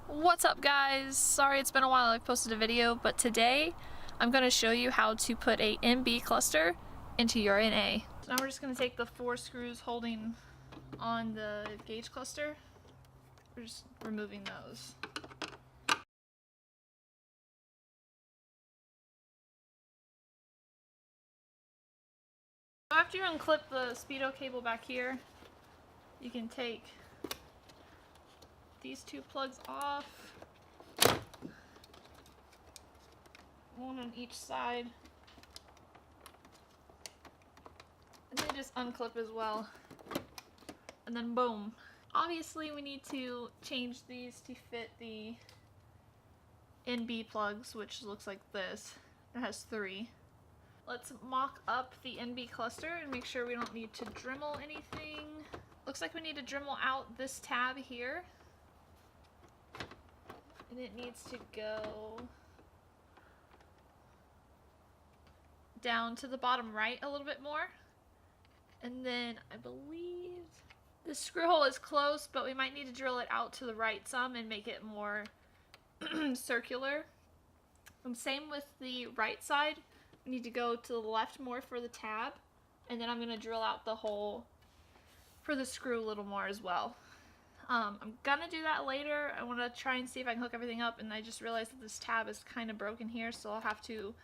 What's up, guys? Sorry it's been a while I've posted a video, but today I'm going to show you how to put a NB cluster into your NA. So now we're just going to take the 4 screws holding on the gauge cluster. We're just removing those. So after you unclip the speedo cable back here, you can take these 2 plugs off. One on each side. And they just unclip as well. And then boom. Obviously we need to change these to fit the NB plugs, which looks like this. It has 3. Let's mock up the NB cluster and make sure we don't need to Dremel anything. Looks like we need to Dremel out this tab here. And it needs to go down to the bottom right a little bit more. And then I believe this screw hole is close, but we might need to drill it out to the right some and make it more circular. And same with the right side. We need to go to the left more for the tab. And then I'm going to drill out the hole for the screw a little more as well. I'm gonna do that later. I want to try and see if I can hook everything up, and I just realized that this tab is kind of broken here, so I'll have to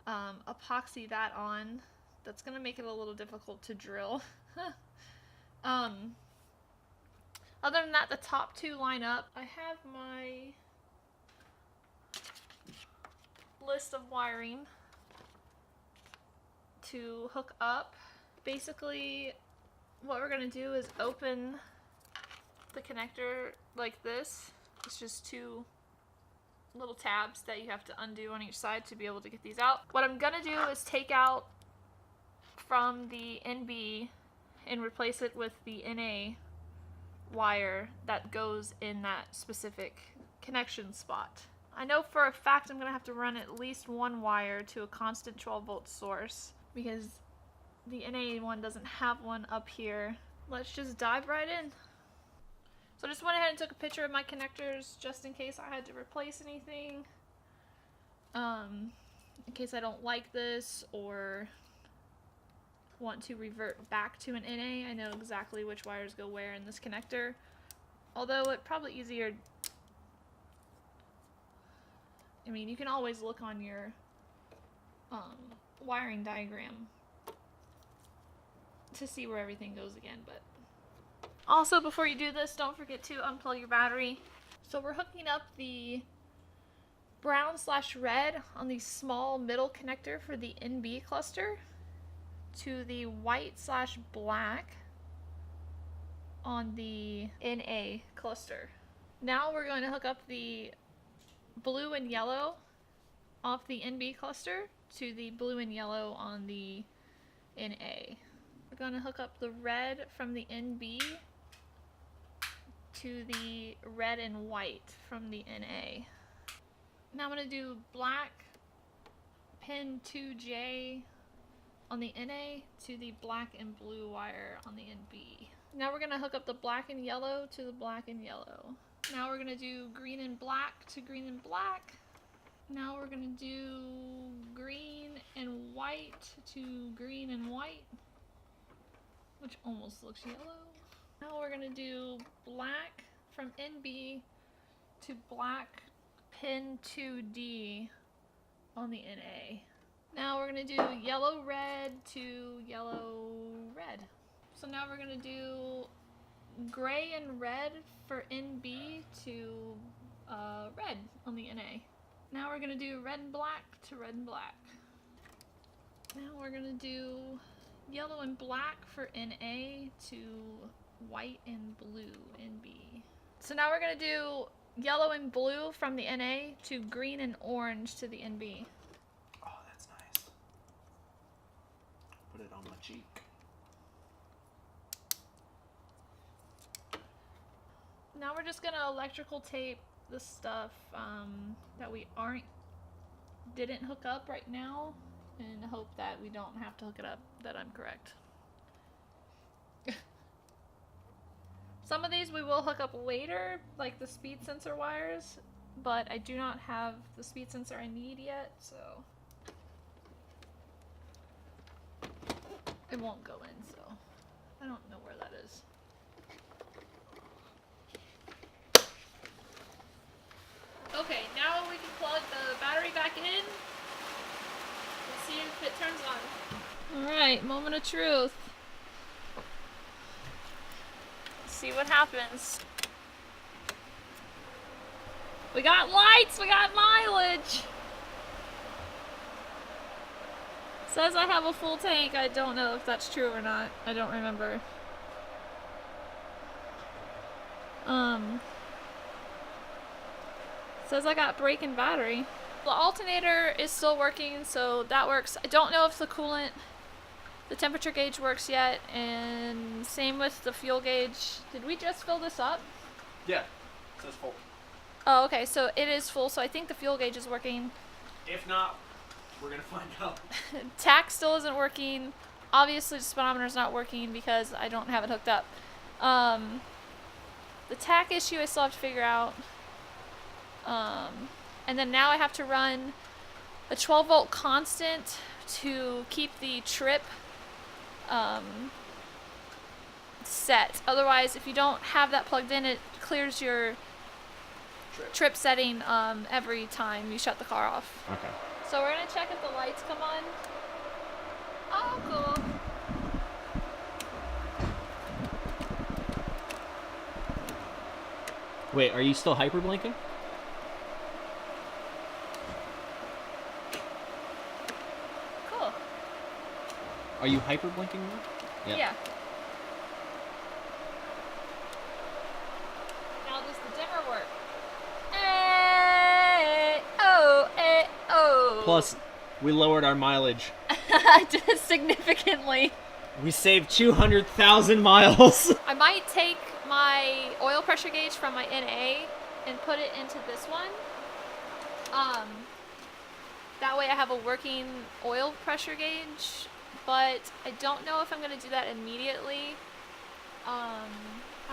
epoxy that on. That's gonna make it a little difficult to drill. Other than that, the top 2 line up. I have my list of wiring to hook up. Basically, what we're gonna do is open the connector like this. It's just 2 little tabs that you have to undo on each side to be able to get these out. What I'm gonna do is take out from the NB and replace it with the NA wire that goes in that specific connection spot. I know for a fact I'm gonna have to run at least 1 wire to a constant 12-volt source because the NA one doesn't have one up here. Let's just dive right in. So I just went ahead and took a picture of my connectors just in case I had to replace anything. In case I don't like this or want to revert back to an NA, I know exactly which wires go where in this connector. Although it's probably easier, I mean, you can always look on your wiring diagram to see where everything goes again, but also, before you do this, don't forget to unplug your battery. So we're hooking up the brown/red on the small middle connector for the NB cluster to the white/black on the NA cluster. Now we're going to hook up the blue and yellow off the NB cluster to the blue and yellow on the NA. We're going to hook up the red from the NB to the red and white from the NA. Now I'm going to do black pin 2J on the NA to the black and blue wire on the NB. Now we're going to hook up the black and yellow to the black and yellow. Now we're going to do green and black to green and black. Now we're going to do green and white to green and white, which almost looks yellow. Now we're going to do black from NB to black pin 2D on the NA. Now we're going to do yellow red to yellow red. So now we're going to do gray and red for NB to red on the NA. Now we're going to do red and black to red and black. Now we're going to do yellow and black for NA to white and blue NB. So now we're going to do yellow and blue from the NA to green and orange to the NB. Oh, that's nice. Put it on my cheek. Now we're just going to electrical tape the stuff that we didn't hook up right now and hope that we don't have to hook it up, that I'm correct. Some of these we will hook up later, like the speed sensor wires, but I do not have the speed sensor I need yet, so it won't go in, so I don't know where that is. Okay, now we can plug the battery back in and see if it turns on. Alright, moment of truth. Let's see what happens. We got lights, we got mileage! Says I have a full tank. I don't know if that's true or not. I don't remember. Says I got brake and battery. The alternator is still working, so that works. I don't know if the coolant, the temperature gauge works yet, and same with the fuel gauge. Did we just fill this up? Yeah, it says full. Oh, okay, so it is full, so I think the fuel gauge is working. If not, we're gonna find out. TAC still isn't working. Obviously the speedometer is not working because I don't have it hooked up. The TAC issue I still have to figure out. And then now I have to run a 12 volt constant to keep the trip set. Otherwise, if you don't have that plugged in, it clears your trip setting every time you shut the car off. Okay. So we're gonna check if the lights come on. Oh, cool. Wait, are you still hyperblinking? Cool. Are you hyperblinking now? Yeah. Now does the dimmer work? Oh. Plus, we lowered our mileage. Significantly. We saved 200,000 miles. I might take my oil pressure gauge from my NA and put it into this one. That way I have a working oil pressure gauge, but I don't know if I'm going to do that immediately. I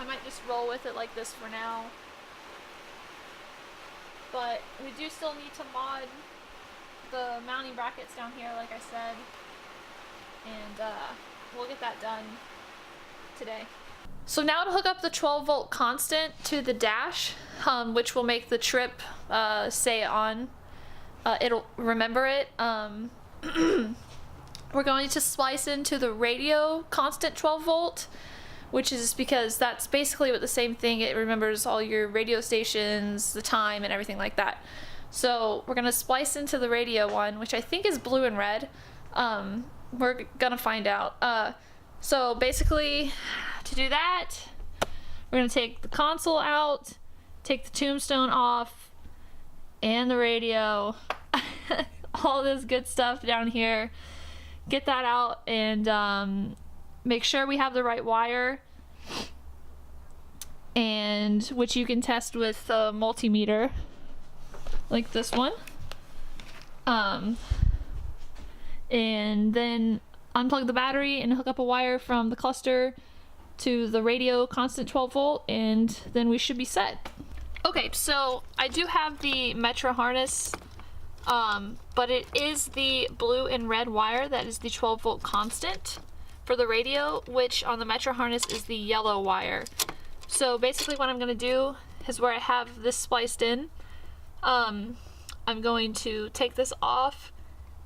might just roll with it like this for now. But we do still need to mod the mounting brackets down here, like I said, and we'll get that done today. So now to hook up the 12 volt constant to the dash, which will make the trip stay on. It'll remember it. We're going to splice into the radio constant 12 volt, which is because that's basically what the same thing. It remembers all your radio stations, the time, and everything like that. So we're gonna splice into the radio one, which I think is blue and red. We're gonna find out. So basically, to do that, we're gonna take the console out, take the tombstone off, and the radio, all this good stuff down here. Get that out and make sure we have the right wire, and which you can test with a multimeter like this one. And then unplug the battery and hook up a wire from the cluster to the radio constant 12 volt, and then we should be set. Okay, so I do have the Metra harness, but it is the blue and red wire that is the 12 volt constant for the radio, which on the Metra harness is the yellow wire. So basically what I'm going to do is where I have this spliced in, I'm going to take this off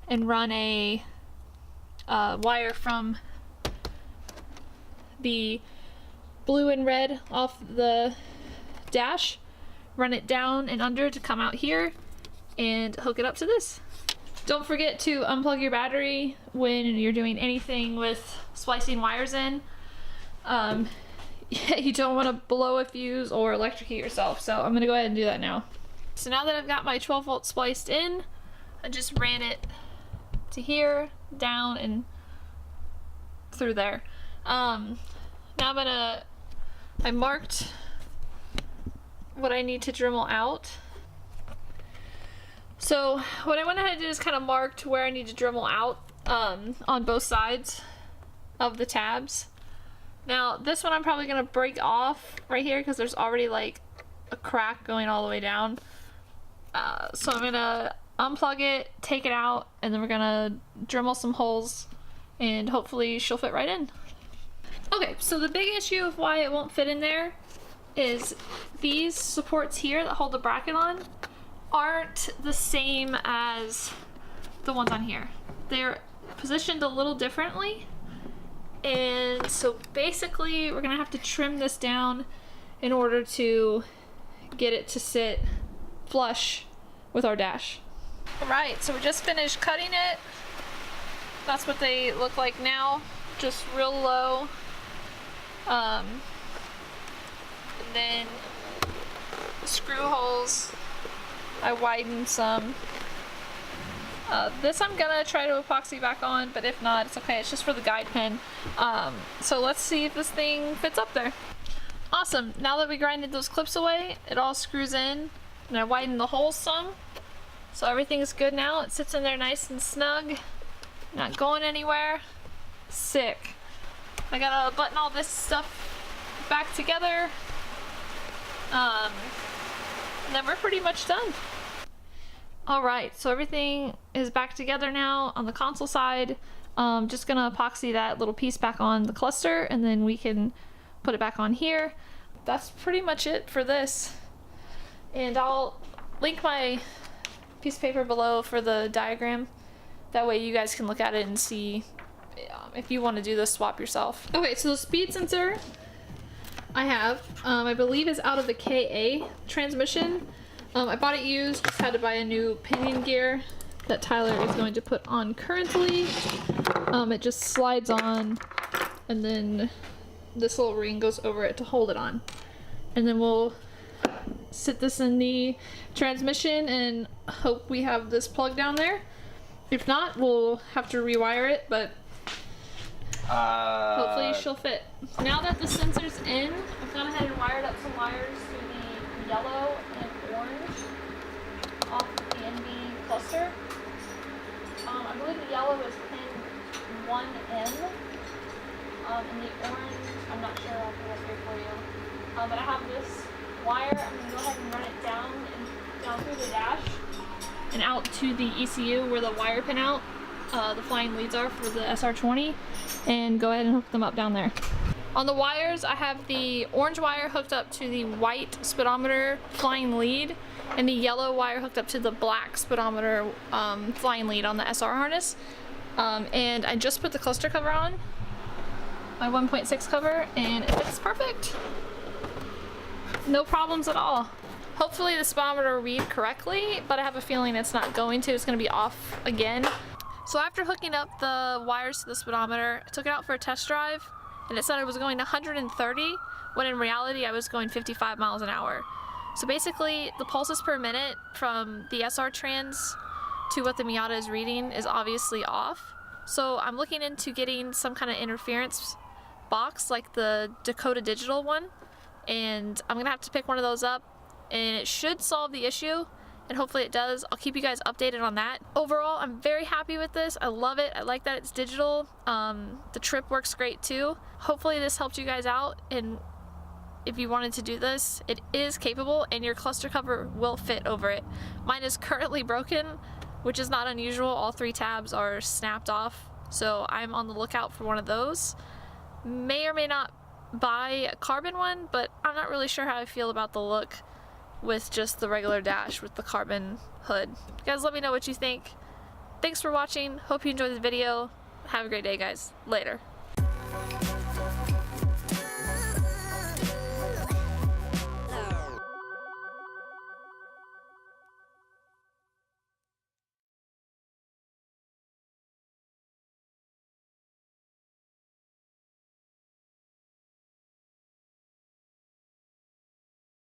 and run a wire from the blue and red off the dash, run it down and under to come out here, and hook it up to this. Don't forget to unplug your battery when you're doing anything with splicing wires in. You don't want to blow a fuse or electrocute yourself, so I'm gonna go ahead and do that now. So now that I've got my 12 volt spliced in, I just ran it to here, down, and through there. Now I marked what I need to Dremel out. So what I went ahead and did is kind of marked where I need to Dremel out on both sides of the tabs. Now this one I'm probably gonna break off right here because there's already like a crack going all the way down. So I'm gonna unplug it, take it out, and then we're gonna Dremel some holes and hopefully she'll fit right in. Okay, so the big issue of why it won't fit in there is these supports here that hold the bracket on aren't the same as the ones on here. They're positioned a little differently, and so basically we're gonna have to trim this down in order to get it to sit flush with our dash. Alright, so we just finished cutting it. That's what they look like now, just real low. And then the screw holes, I widened some. This I'm gonna try to epoxy back on, but if not, it's okay. It's just for the guide pin. So let's see if this thing fits up there. Awesome. Now that we grinded those clips away, it all screws in, and I widened the holes some. So everything's good now. It sits in there nice and snug, not going anywhere. Sick. I gotta button all this stuff back together. And then we're pretty much done. Alright, so everything is back together now on the console side. Just gonna epoxy that little piece back on the cluster, and then we can put it back on here. That's pretty much it for this. And I'll link my piece of paper below for the diagram. That way you guys can look at it and see if you want to do the swap yourself. Okay, so the speed sensor I have, I believe is out of the KA transmission. I bought it used, just had to buy a new pinion gear that Tyler is going to put on currently. It just slides on, and then this little ring goes over it to hold it on. And then we'll sit this in the transmission and hope we have this plug down there. If not, we'll have to rewire it, but hopefully she'll fit. Now that the sensor's in, I've gone ahead and wired up some wires to the yellow and orange off the NB cluster. I believe the yellow is pin 1M, and the orange, I'm not sure, I'll put it here for you. But I have this wire, I'm going to go ahead and run it down through the dash and out to the ECU where the wire pin out, the flying leads are for the SR20, and go ahead and hook them up down there. On the wires, I have the orange wire hooked up to the white speedometer flying lead, and the yellow wire hooked up to the black speedometer flying lead on the SR harness. And I just put the cluster cover on, my 1.6 cover, and it fits perfect. No problems at all. Hopefully the speedometer will read correctly, but I have a feeling it's not going to. It's going to be off again. So after hooking up the wires to the speedometer, I took it out for a test drive, and it said it was going 130, when in reality I was going 55 miles an hour. So basically, the pulses per minute from the SR trans to what the Miata is reading is obviously off. So I'm looking into getting some kind of interference box like the Dakota Digital one, and I'm gonna have to pick one of those up, and it should solve the issue, and hopefully it does. I'll keep you guys updated on that. Overall, I'm very happy with this. I love it. I like that it's digital. The trip works great too. Hopefully this helped you guys out, and if you wanted to do this, it is capable, and your cluster cover will fit over it. Mine is currently broken, which is not unusual. All 3 tabs are snapped off, so I'm on the lookout for one of those. May or may not buy a carbon one, but I'm not really sure how I feel about the look with just the regular dash with the carbon hood. You guys let me know what you think. Thanks for watching. Hope you enjoyed the video. Have a great day, guys. Later.